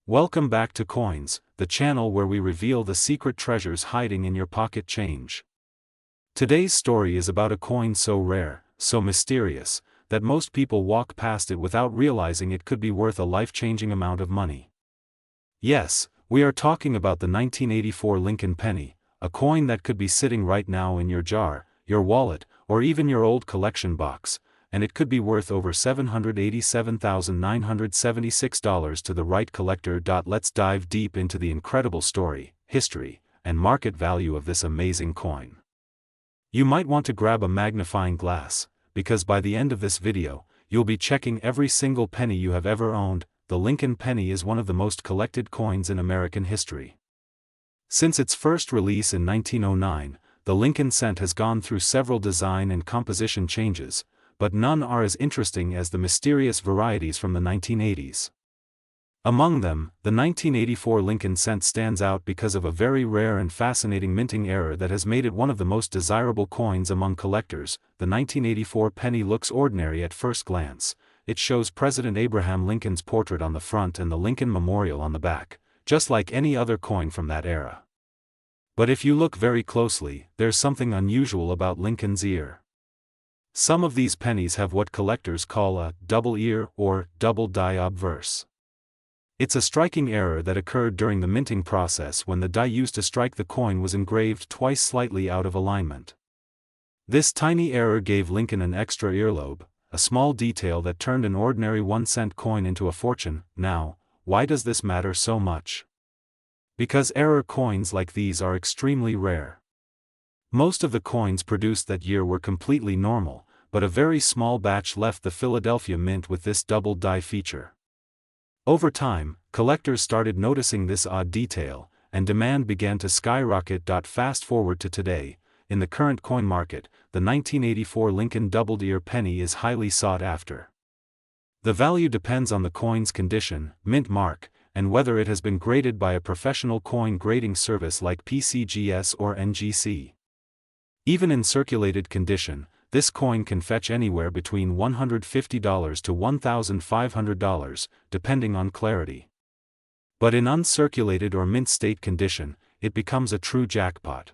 Welcome back to Coins, the channel where we reveal the secret treasures hiding in your pocket change. Today's story is about a coin so rare, so mysterious, that most people walk past it without realizing it could be worth a life-changing amount of money. Yes, we are talking about the 1984 Lincoln penny, a coin that could be sitting right now in your jar, your wallet, or even your old collection box, and it could be worth over $787,976 to the right collector. Let's dive deep into the incredible story, history, and market value of this amazing coin. You might want to grab a magnifying glass, because by the end of this video, you'll be checking every single penny you have ever owned. The Lincoln penny is one of the most collected coins in American history. Since its first release in 1909, the Lincoln cent has gone through several design and composition changes, but none are as interesting as the mysterious varieties from the 1980s. Among them, the 1984 Lincoln cent stands out because of a very rare and fascinating minting error that has made it one of the most desirable coins among collectors. The 1984 penny looks ordinary at first glance. It shows President Abraham Lincoln's portrait on the front and the Lincoln Memorial on the back, just like any other coin from that era. But if you look very closely, there's something unusual about Lincoln's ear. Some of these pennies have what collectors call a double ear or double die obverse. It's a striking error that occurred during the minting process when the die used to strike the coin was engraved twice slightly out of alignment. This tiny error gave Lincoln an extra earlobe, a small detail that turned an ordinary 1-cent coin into a fortune. Now, why does this matter so much? Because error coins like these are extremely rare. Most of the coins produced that year were completely normal, but a very small batch left the Philadelphia Mint with this double die feature. Over time, collectors started noticing this odd detail, and demand began to skyrocket. Fast forward to today, in the current coin market, the 1984 Lincoln doubled ear penny is highly sought after. The value depends on the coin's condition, mint mark, and whether it has been graded by a professional coin grading service like PCGS or NGC. Even in circulated condition, this coin can fetch anywhere between $150 to $1,500, depending on clarity. But in uncirculated or mint state condition, it becomes a true jackpot.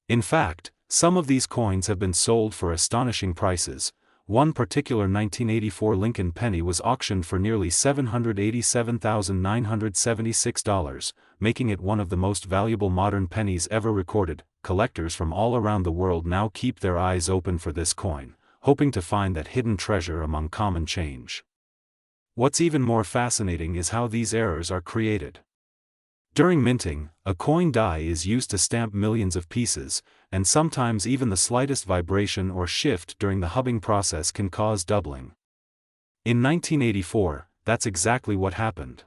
In fact, some of these coins have been sold for astonishing prices. One particular 1984 Lincoln penny was auctioned for nearly $787,976, making it one of the most valuable modern pennies ever recorded. Collectors from all around the world now keep their eyes open for this coin, hoping to find that hidden treasure among common change. What's even more fascinating is how these errors are created. During minting, a coin die is used to stamp millions of pieces, and sometimes even the slightest vibration or shift during the hubbing process can cause doubling. In 1984, that's exactly what happened.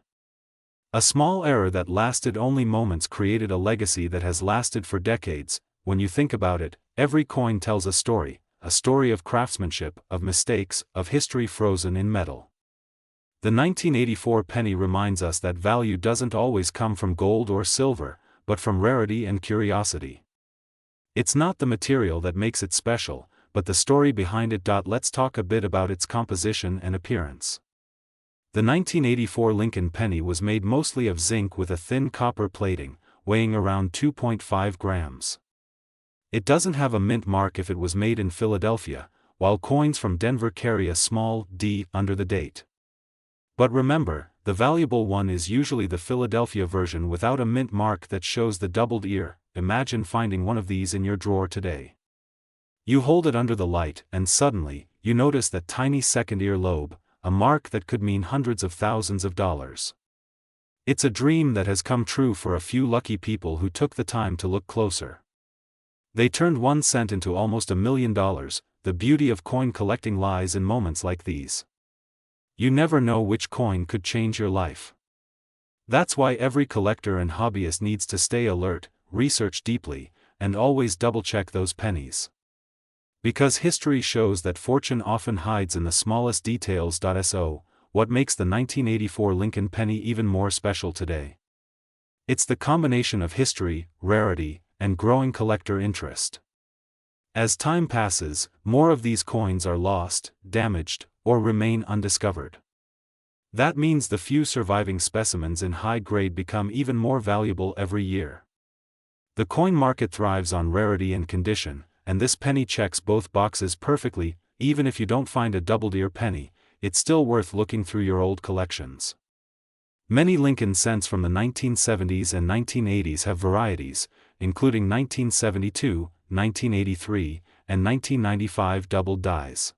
A small error that lasted only moments created a legacy that has lasted for decades. When you think about it, every coin tells a story of craftsmanship, of mistakes, of history frozen in metal. The 1984 penny reminds us that value doesn't always come from gold or silver, but from rarity and curiosity. It's not the material that makes it special, but the story behind it. Let's talk a bit about its composition and appearance. The 1984 Lincoln penny was made mostly of zinc with a thin copper plating, weighing around 2.5 grams. It doesn't have a mint mark if it was made in Philadelphia, while coins from Denver carry a small D under the date. But remember, the valuable one is usually the Philadelphia version without a mint mark that shows the doubled ear. Imagine finding one of these in your drawer today. You hold it under the light, and suddenly, you notice that tiny second ear lobe, a mark that could mean hundreds of thousands of dollars. It's a dream that has come true for a few lucky people who took the time to look closer. They turned 1 cent into almost $1 million. The beauty of coin collecting lies in moments like these. You never know which coin could change your life. That's why every collector and hobbyist needs to stay alert, research deeply, and always double-check those pennies. Because history shows that fortune often hides in the smallest details. So, what makes the 1984 Lincoln penny even more special today? It's the combination of history, rarity, and growing collector interest. As time passes, more of these coins are lost, damaged, or remain undiscovered. That means the few surviving specimens in high grade become even more valuable every year. The coin market thrives on rarity and condition, and this penny checks both boxes perfectly. Even if you don't find a double-deer penny, it's still worth looking through your old collections. Many Lincoln cents from the 1970s and 1980s have varieties, including 1972, 1983, and 1995 double dies.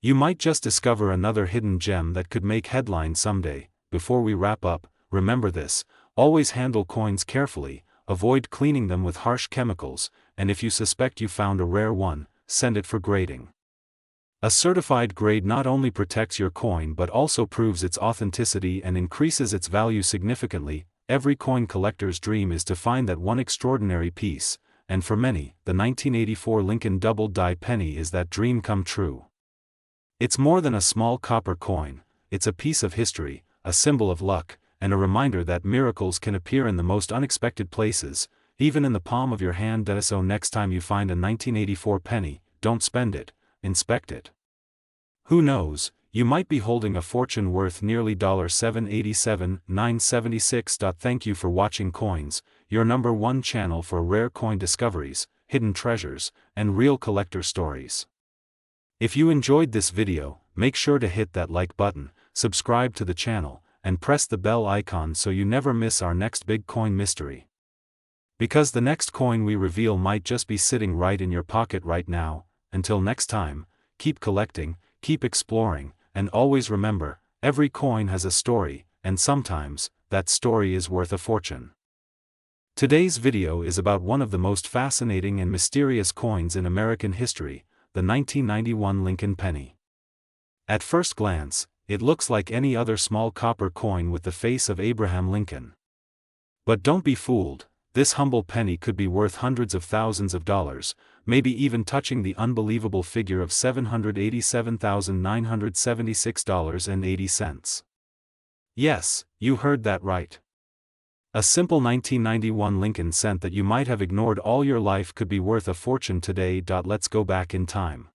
You might just discover another hidden gem that could make headlines someday. Before we wrap up, remember this: always handle coins carefully, avoid cleaning them with harsh chemicals, and if you suspect you found a rare one, send it for grading. A certified grade not only protects your coin but also proves its authenticity and increases its value significantly. Every coin collector's dream is to find that one extraordinary piece, and for many, the 1984 Lincoln double die penny is that dream come true. It's more than a small copper coin, it's a piece of history, a symbol of luck, and a reminder that miracles can appear in the most unexpected places, even in the palm of your hand. So next time you find a 1984 penny, don't spend it, inspect it. Who knows, you might be holding a fortune worth nearly $787,976. Thank you for watching Coins, your #1 channel for rare coin discoveries, hidden treasures, and real collector stories. If you enjoyed this video, make sure to hit that like button, subscribe to the channel, and press the bell icon so you never miss our next big coin mystery. Because the next coin we reveal might just be sitting right in your pocket right now. Until next time, keep collecting, keep exploring, and always remember, every coin has a story, and sometimes, that story is worth a fortune. Today's video is about one of the most fascinating and mysterious coins in American history, the 1991 Lincoln penny. At first glance, it looks like any other small copper coin with the face of Abraham Lincoln. But don't be fooled, this humble penny could be worth hundreds of thousands of dollars, maybe even touching the unbelievable figure of $787,976.80. Yes, you heard that right. A simple 1991 Lincoln cent that you might have ignored all your life could be worth a fortune today. Let's go back in time.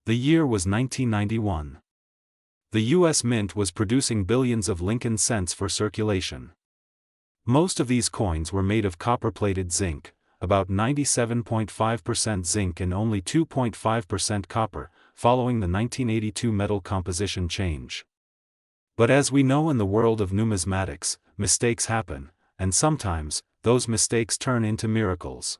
The year was 1991. The U.S. Mint was producing billions of Lincoln cents for circulation. Most of these coins were made of copper-plated zinc, about 97.5% zinc and only 2.5% copper, following the 1982 metal composition change. But as we know in the world of numismatics, mistakes happen, and sometimes, those mistakes turn into miracles.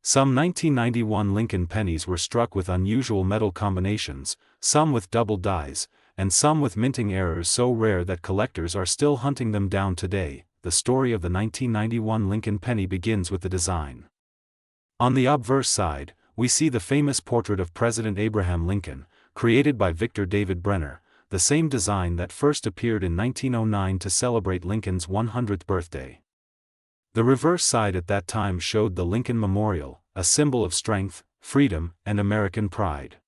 Some 1991 Lincoln pennies were struck with unusual metal combinations, some with double dies, and some with minting errors so rare that collectors are still hunting them down today. The story of the 1991 Lincoln penny begins with the design. On the obverse side, we see the famous portrait of President Abraham Lincoln, created by Victor David Brenner, the same design that first appeared in 1909 to celebrate Lincoln's 100th birthday. The reverse side at that time showed the Lincoln Memorial, a symbol of strength, freedom, and American pride.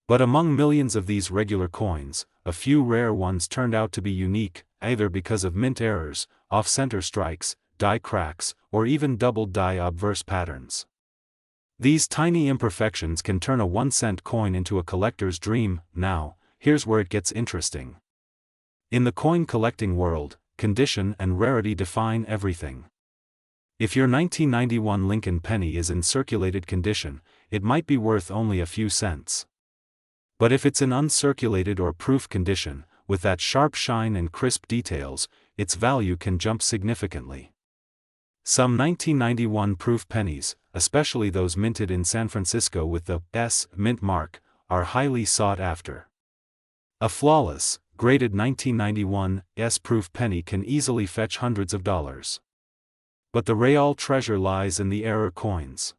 But among millions of these regular coins, a few rare ones turned out to be unique, either because of mint errors, off-center strikes, die cracks, or even double die obverse patterns. These tiny imperfections can turn a 1-cent coin into a collector's dream. Now, here's where it gets interesting. In the coin collecting world, condition and rarity define everything. If your 1991 Lincoln penny is in circulated condition, it might be worth only a few cents. But if it's in uncirculated or proof condition, with that sharp shine and crisp details, its value can jump significantly. Some 1991 proof pennies, especially those minted in San Francisco with the S mint mark, are highly sought after. A flawless, graded 1991 S-proof penny can easily fetch hundreds of dollars. But the real treasure lies in the error coins.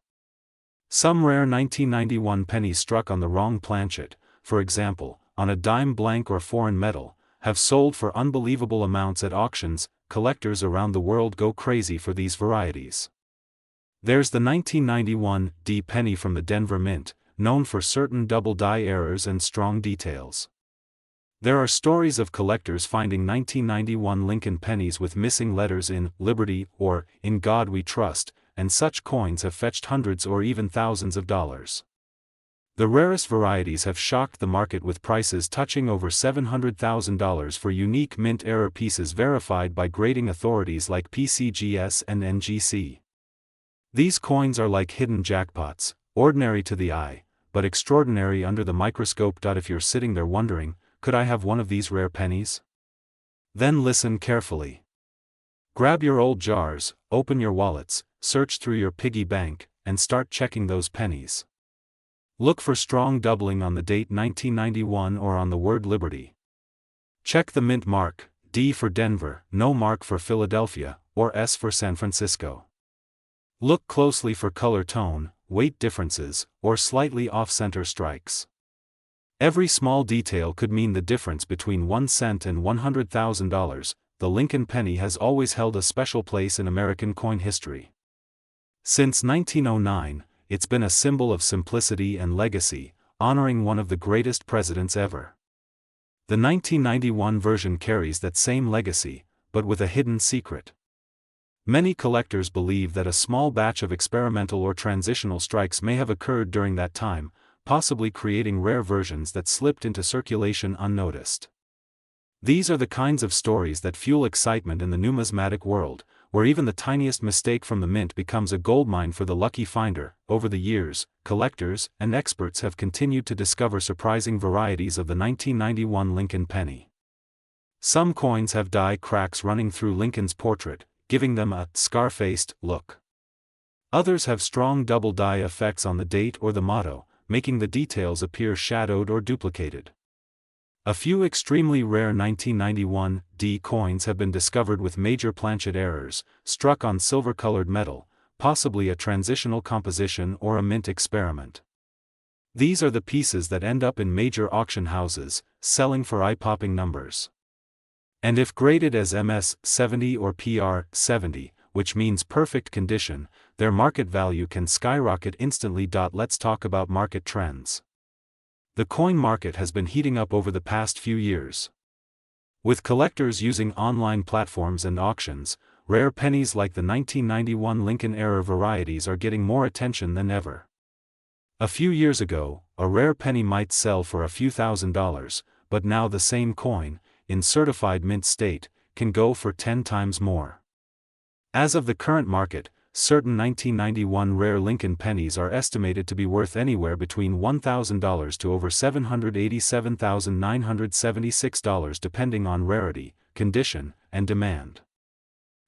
Some rare 1991 pennies struck on the wrong planchet, for example, on a dime blank or foreign metal, have sold for unbelievable amounts at auctions. Collectors around the world go crazy for these varieties. There's the 1991 D penny from the Denver Mint, known for certain double die errors and strong details. There are stories of collectors finding 1991 Lincoln pennies with missing letters in Liberty or In God We Trust, and such coins have fetched hundreds or even thousands of dollars. The rarest varieties have shocked the market with prices touching over $700,000 for unique mint-era pieces verified by grading authorities like PCGS and NGC. These coins are like hidden jackpots, ordinary to the eye, but extraordinary under the microscope. If you're sitting there wondering, could I have one of these rare pennies? Then listen carefully. Grab your old jars, open your wallets, search through your piggy bank, and start checking those pennies. Look for strong doubling on the date 1991 or on the word Liberty. Check the mint mark, D for Denver, no mark for Philadelphia, or S for San Francisco. Look closely for color tone, weight differences, or slightly off-center strikes. Every small detail could mean the difference between 1 cent and $100,000. The Lincoln penny has always held a special place in American coin history. Since 1909, it's been a symbol of simplicity and legacy, honoring one of the greatest presidents ever. The 1991 version carries that same legacy, but with a hidden secret. Many collectors believe that a small batch of experimental or transitional strikes may have occurred during that time, possibly creating rare versions that slipped into circulation unnoticed. These are the kinds of stories that fuel excitement in the numismatic world, where even the tiniest mistake from the mint becomes a goldmine for the lucky finder. Over the years, collectors and experts have continued to discover surprising varieties of the 1991 Lincoln penny. Some coins have die cracks running through Lincoln's portrait, giving them a scar-faced look. Others have strong double die effects on the date or the motto, making the details appear shadowed or duplicated. A few extremely rare 1991 D coins have been discovered with major planchet errors, struck on silver-colored metal, possibly a transitional composition or a mint experiment. These are the pieces that end up in major auction houses, selling for eye-popping numbers. And if graded as MS 70 or PR 70, which means perfect condition, their market value can skyrocket instantly. Let's talk about market trends. The coin market has been heating up over the past few years. With collectors using online platforms and auctions, rare pennies like the 1991 Lincoln-era varieties are getting more attention than ever. A few years ago, a rare penny might sell for a few $1,000s, but now the same coin, in certified mint state, can go for 10 times more. As of the current market, certain 1991 rare Lincoln pennies are estimated to be worth anywhere between $1,000 to over $787,976 depending on rarity, condition, and demand.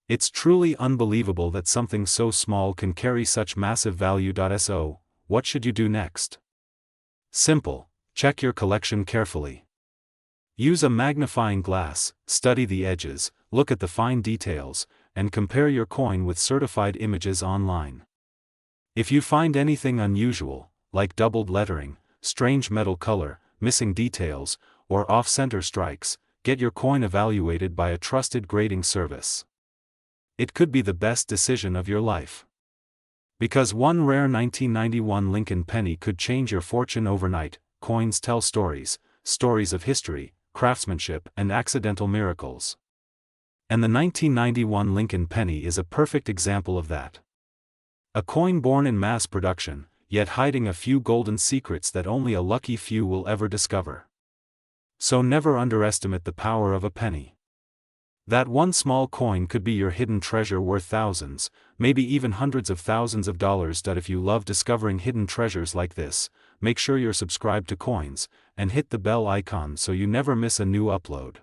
It's truly unbelievable that something so small can carry such massive value. So, what should you do next? Simple, check your collection carefully. Use a magnifying glass, study the edges, look at the fine details, and compare your coin with certified images online. If you find anything unusual, like doubled lettering, strange metal color, missing details, or off-center strikes, get your coin evaluated by a trusted grading service. It could be the best decision of your life. Because one rare 1991 Lincoln penny could change your fortune overnight. Coins tell stories, stories of history, craftsmanship, and accidental miracles. And the 1991 Lincoln penny is a perfect example of that. A coin born in mass production, yet hiding a few golden secrets that only a lucky few will ever discover. So never underestimate the power of a penny. That one small coin could be your hidden treasure worth thousands, maybe even hundreds of thousands of dollars. If you love discovering hidden treasures like this, make sure you're subscribed to Coins, and hit the bell icon so you never miss a new upload.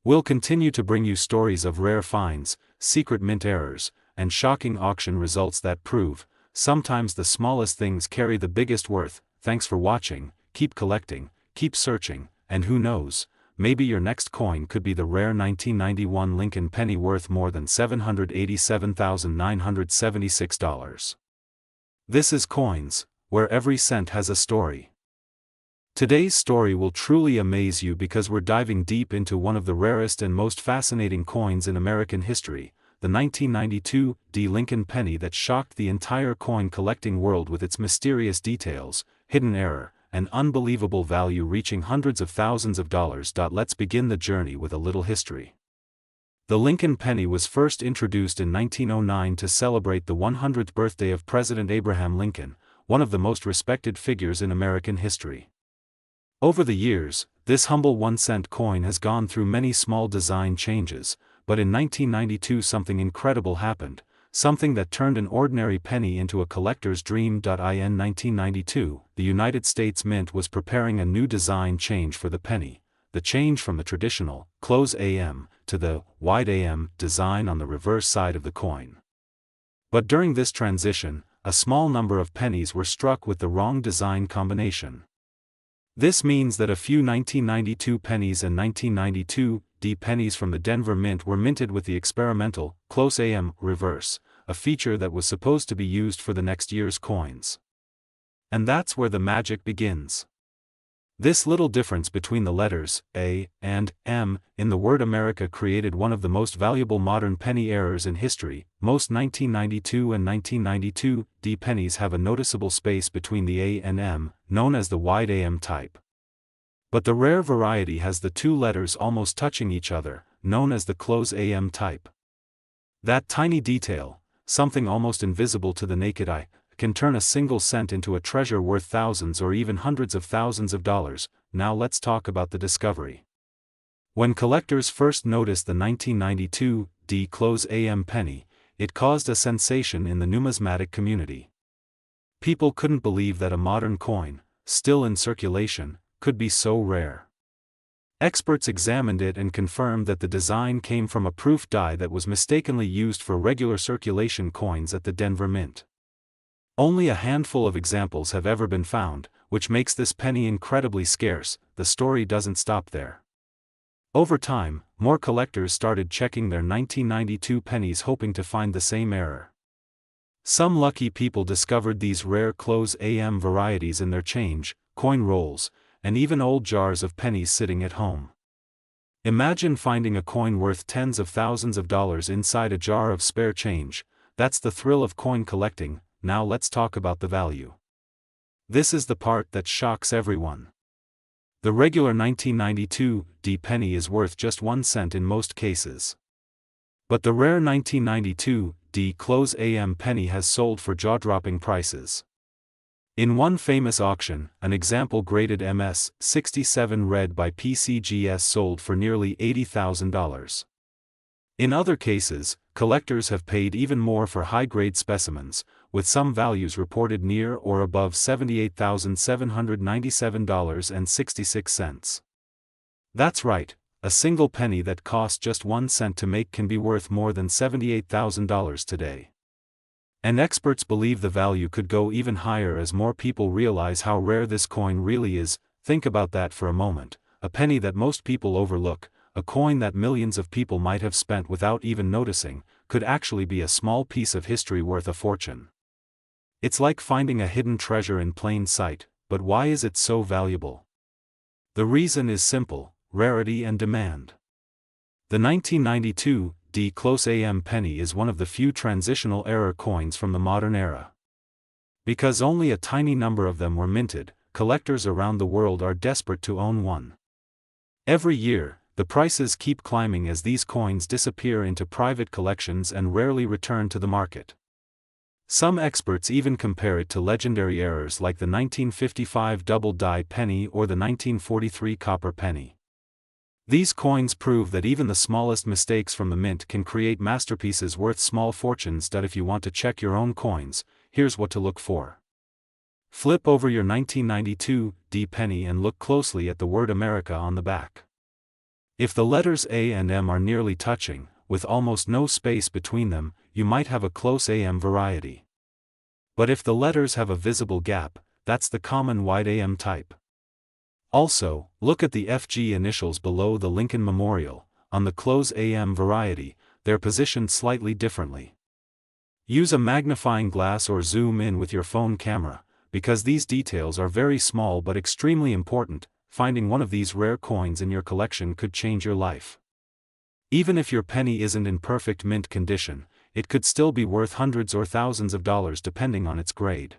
We'll continue to bring you stories of rare finds, secret mint errors, and shocking auction results that prove, sometimes the smallest things carry the biggest worth. Thanks for watching, keep collecting, keep searching, and who knows, maybe your next coin could be the rare 1991 Lincoln penny worth more than $787,976. This is Coins, where every cent has a story. Today's story will truly amaze you because we're diving deep into one of the rarest and most fascinating coins in American history, the 1992 D Lincoln penny that shocked the entire coin collecting world with its mysterious details, hidden error, and unbelievable value reaching hundreds of thousands of dollars. Let's begin the journey with a little history. The Lincoln penny was first introduced in 1909 to celebrate the 100th birthday of President Abraham Lincoln, one of the most respected figures in American history. Over the years, this humble 1-cent coin has gone through many small design changes, but in 1992 something incredible happened, something that turned an ordinary penny into a collector's dream. In 1992, the United States Mint was preparing a new design change for the penny, the change from the traditional, close AM, to the, wide AM, design on the reverse side of the coin. But during this transition, a small number of pennies were struck with the wrong design combination. This means that a few 1992 pennies and 1992 D pennies from the Denver Mint were minted with the experimental, close AM, reverse, a feature that was supposed to be used for the next year's coins. And that's where the magic begins. This little difference between the letters A and M in the word America created one of the most valuable modern penny errors in history. Most 1992 and 1992 D pennies have a noticeable space between the A and M, known as the wide AM type. But the rare variety has the two letters almost touching each other, known as the close AM type. That tiny detail, something almost invisible to the naked eye, can turn a single cent into a treasure worth thousands or even hundreds of thousands of dollars. Now let's talk about the discovery. When collectors first noticed the 1992 D close AM penny, it caused a sensation in the numismatic community. People couldn't believe that a modern coin, still in circulation, could be so rare. Experts examined it and confirmed that the design came from a proof die that was mistakenly used for regular circulation coins at the Denver Mint. Only a handful of examples have ever been found, which makes this penny incredibly scarce. The story doesn't stop there. Over time, more collectors started checking their 1992 pennies hoping to find the same error. Some lucky people discovered these rare close AM varieties in their change, coin rolls, and even old jars of pennies sitting at home. Imagine finding a coin worth tens of thousands of dollars inside a jar of spare change. That's the thrill of coin collecting. Now let's talk about the value. This is the part that shocks everyone. The regular 1992 D penny is worth just 1 cent in most cases. But the rare 1992 D close AM penny has sold for jaw-dropping prices. In one famous auction, an example graded MS 67 red by PCGS sold for nearly $80,000. In other cases, collectors have paid even more for high-grade specimens, with some values reported near or above $78,797.66. That's right, a single penny that cost just 1 cent to make can be worth more than $78,000 today. And experts believe the value could go even higher as more people realize how rare this coin really is. Think about that for a moment, a penny that most people overlook, a coin that millions of people might have spent without even noticing, could actually be a small piece of history worth a fortune. It's like finding a hidden treasure in plain sight, but why is it so valuable? The reason is simple: rarity and demand. The 1992 D close AM penny is one of the few transitional error coins from the modern era. Because only a tiny number of them were minted, collectors around the world are desperate to own one. Every year, the prices keep climbing as these coins disappear into private collections and rarely return to the market. Some experts even compare it to legendary errors like the 1955 double die penny or the 1943 copper penny. These coins prove that even the smallest mistakes from the mint can create masterpieces worth small fortunes. If you want to check your own coins, here's what to look for. Flip over your 1992 D penny and look closely at the word America on the back. If the letters A and M are nearly touching, with almost no space between them, you might have a close AM variety. But if the letters have a visible gap, that's the common wide AM type. Also, look at the FG initials below the Lincoln Memorial. On the close AM variety, they're positioned slightly differently. Use a magnifying glass or zoom in with your phone camera, because these details are very small but extremely important. Finding one of these rare coins in your collection could change your life. Even if your penny isn't in perfect mint condition, it could still be worth hundreds or thousands of dollars depending on its grade.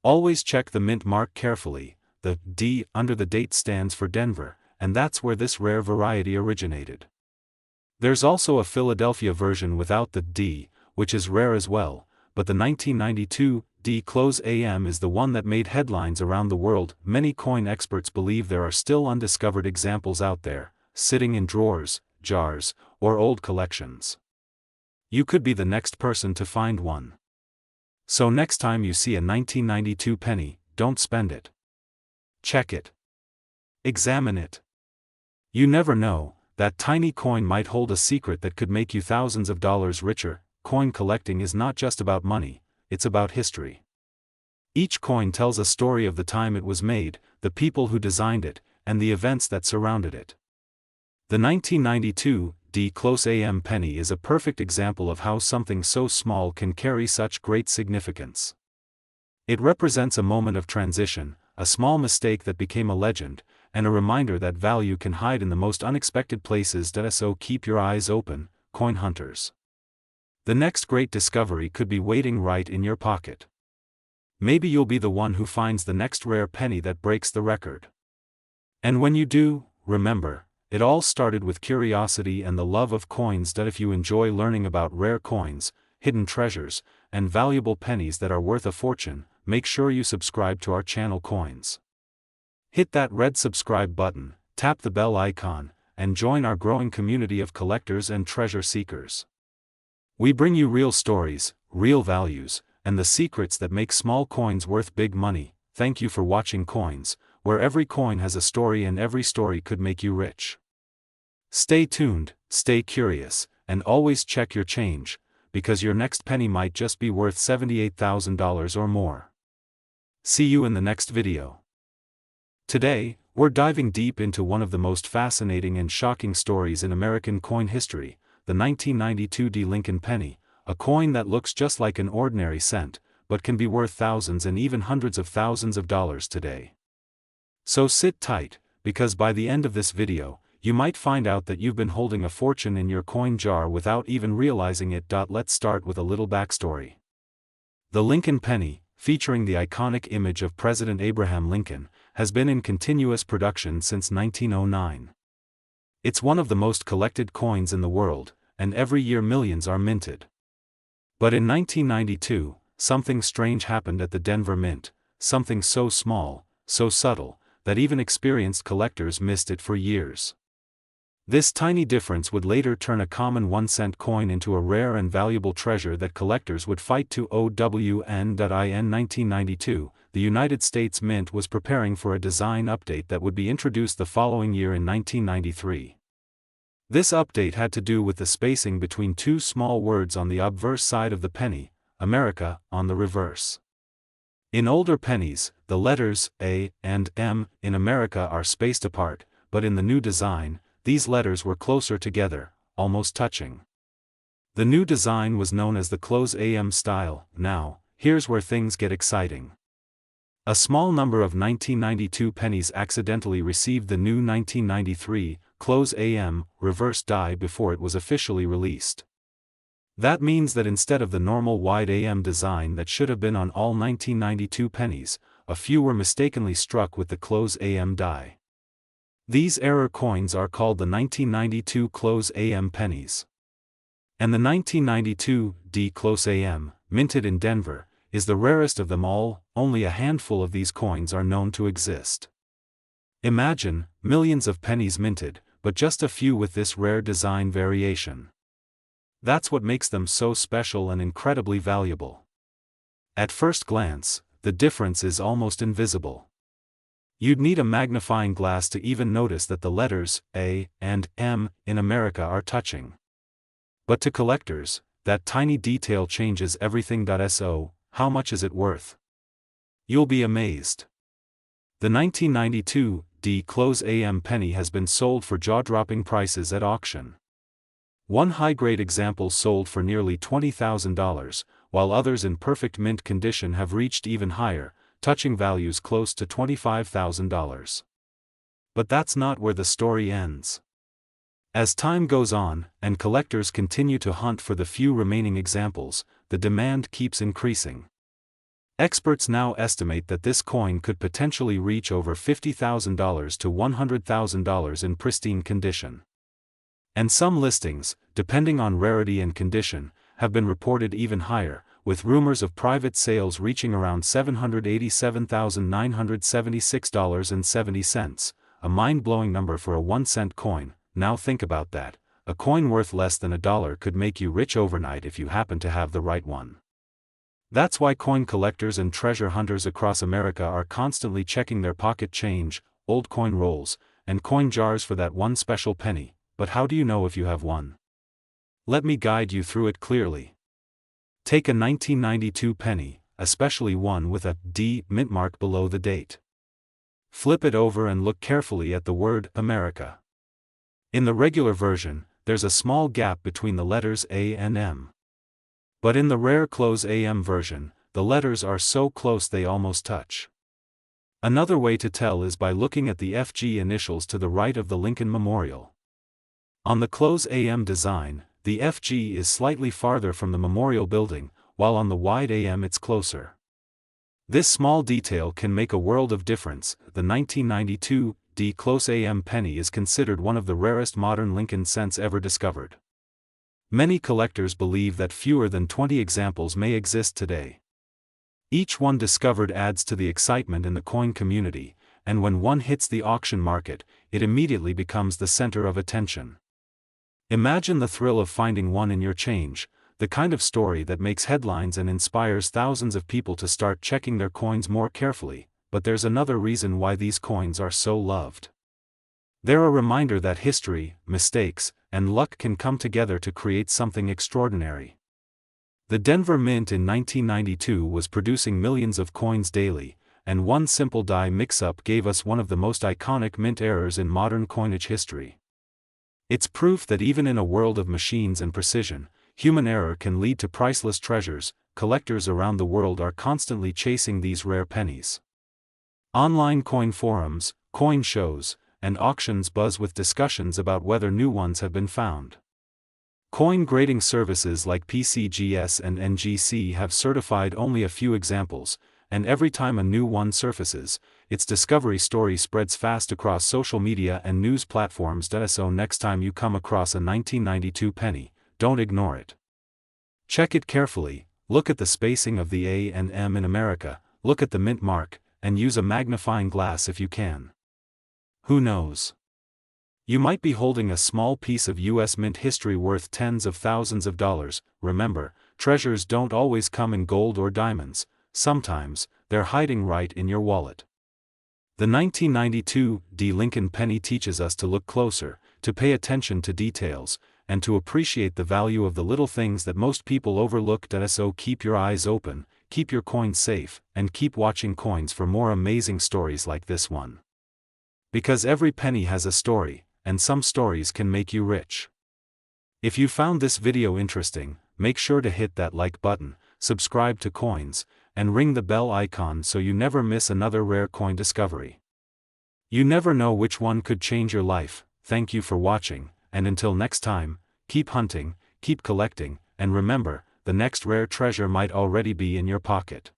Always check the mint mark carefully. The D under the date stands for Denver, and that's where this rare variety originated. There's also a Philadelphia version without the D, which is rare as well, but the 1992 D close AM is the one that made headlines around the world. Many coin experts believe there are still undiscovered examples out there, sitting in drawers, jars, or old collections. You could be the next person to find one. So next time you see a 1992 penny, don't spend it. Check it. Examine it. You never know, that tiny coin might hold a secret that could make you thousands of dollars richer. Coin collecting is not just about money, it's about history. Each coin tells a story of the time it was made, the people who designed it, and the events that surrounded it. The 1992 D close AM penny is a perfect example of how something so small can carry such great significance. It represents a moment of transition, a small mistake that became a legend, and a reminder that value can hide in the most unexpected places. So keep your eyes open, coin hunters. The next great discovery could be waiting right in your pocket. Maybe you'll be the one who finds the next rare penny that breaks the record. And when you do, remember, it all started with curiosity and the love of coins. If you enjoy learning about rare coins, hidden treasures, and valuable pennies that are worth a fortune, make sure you subscribe to our channel Coins. Hit that red subscribe button, tap the bell icon, and join our growing community of collectors and treasure seekers. We bring you real stories, real values, and the secrets that make small coins worth big money. Thank you for watching Coins, where every coin has a story and every story could make you rich. Stay tuned, stay curious, and always check your change, because your next penny might just be worth $78,000 or more. See you in the next video. Today, we're diving deep into one of the most fascinating and shocking stories in American coin history, the 1992 D Lincoln penny, a coin that looks just like an ordinary cent, but can be worth thousands and even hundreds of thousands of dollars today. So sit tight, because by the end of this video, you might find out that you've been holding a fortune in your coin jar without even realizing it. Let's start with a little backstory. The Lincoln penny, featuring the iconic image of President Abraham Lincoln, has been in continuous production since 1909. It's one of the most collected coins in the world, and every year millions are minted. But in 1992, something strange happened at the Denver Mint, something so small, so subtle, that even experienced collectors missed it for years. This tiny difference would later turn a common 1-cent coin into a rare and valuable treasure that collectors would fight to own. In 1992, the United States Mint was preparing for a design update that would be introduced the following year in 1993. This update had to do with the spacing between two small words on the obverse side of the penny, America, on the reverse. In older pennies, the letters A and M in America are spaced apart, but in the new design, these letters were closer together, almost touching. The new design was known as the close AM style. Now, here's where things get exciting. A small number of 1992 pennies accidentally received the new 1993 close AM reverse die before it was officially released. That means that instead of the normal wide AM design that should have been on all 1992 pennies, a few were mistakenly struck with the close AM die. These error coins are called the 1992 close AM pennies. And the 1992 D close AM, minted in Denver, is the rarest of them all. Only a handful of these coins are known to exist. Imagine, millions of pennies minted, but just a few with this rare design variation. That's what makes them so special and incredibly valuable. At first glance, the difference is almost invisible. You'd need a magnifying glass to even notice that the letters A and M in America are touching. But to collectors, that tiny detail changes everything. So, how much is it worth? You'll be amazed. The 1992 D close AM penny has been sold for jaw-dropping prices at auction. One high-grade example sold for nearly $20,000, while others in perfect mint condition have reached even higher, touching values close to $25,000. But that's not where the story ends. As time goes on, and collectors continue to hunt for the few remaining examples, the demand keeps increasing. Experts now estimate that this coin could potentially reach over $50,000 to $100,000 in pristine condition. And some listings, depending on rarity and condition, have been reported even higher, with rumors of private sales reaching around $787,976.70, a mind-blowing number for a 1-cent coin. Now think about that. A coin worth less than $1 could make you rich overnight if you happen to have the right one. That's why coin collectors and treasure hunters across America are constantly checking their pocket change, old coin rolls, and coin jars for that one special penny. But how do you know if you have one? Let me guide you through it clearly. Take a 1992 penny, especially one with a D mint mark below the date. Flip it over and look carefully at the word America. In the regular version, there's a small gap between the letters A and M. But in the rare close AM version, the letters are so close they almost touch. Another way to tell is by looking at the FG initials to the right of the Lincoln Memorial. On the close AM design, the FG is slightly farther from the Memorial Building, while on the wide AM it's closer. This small detail can make a world of difference. The 1992 D close AM penny is considered one of the rarest modern Lincoln cents ever discovered. Many collectors believe that fewer than 20 examples may exist today. Each one discovered adds to the excitement in the coin community, and when one hits the auction market, it immediately becomes the center of attention. Imagine the thrill of finding one in your change, the kind of story that makes headlines and inspires thousands of people to start checking their coins more carefully. But there's another reason why these coins are so loved. They're a reminder that history, mistakes, and luck can come together to create something extraordinary. The Denver Mint in 1992 was producing millions of coins daily, and one simple die mix-up gave us one of the most iconic mint errors in modern coinage history. It's proof that even in a world of machines and precision, human error can lead to priceless treasures. Collectors around the world are constantly chasing these rare pennies. Online coin forums, coin shows, and auctions buzz with discussions about whether new ones have been found. Coin grading services like PCGS and NGC have certified only a few examples, and every time a new one surfaces, its discovery story spreads fast across social media and news platforms. So next time you come across a 1992 penny, don't ignore it. Check it carefully, look at the spacing of the A and M in America, look at the mint mark, and use a magnifying glass if you can. Who knows? You might be holding a small piece of US mint history worth tens of thousands of dollars. Remember, treasures don't always come in gold or diamonds, sometimes, they're hiding right in your wallet. The 1992 D Lincoln penny teaches us to look closer, to pay attention to details, and to appreciate the value of the little things that most people overlook. So keep your eyes open, keep your coins safe, and keep watching coins for more amazing stories like this one. Because every penny has a story, and some stories can make you rich. If you found this video interesting, make sure to hit that like button, subscribe to Coins, and ring the bell icon so you never miss another rare coin discovery. You never know which one could change your life. Thank you for watching, and until next time, keep hunting, keep collecting, and remember, the next rare treasure might already be in your pocket.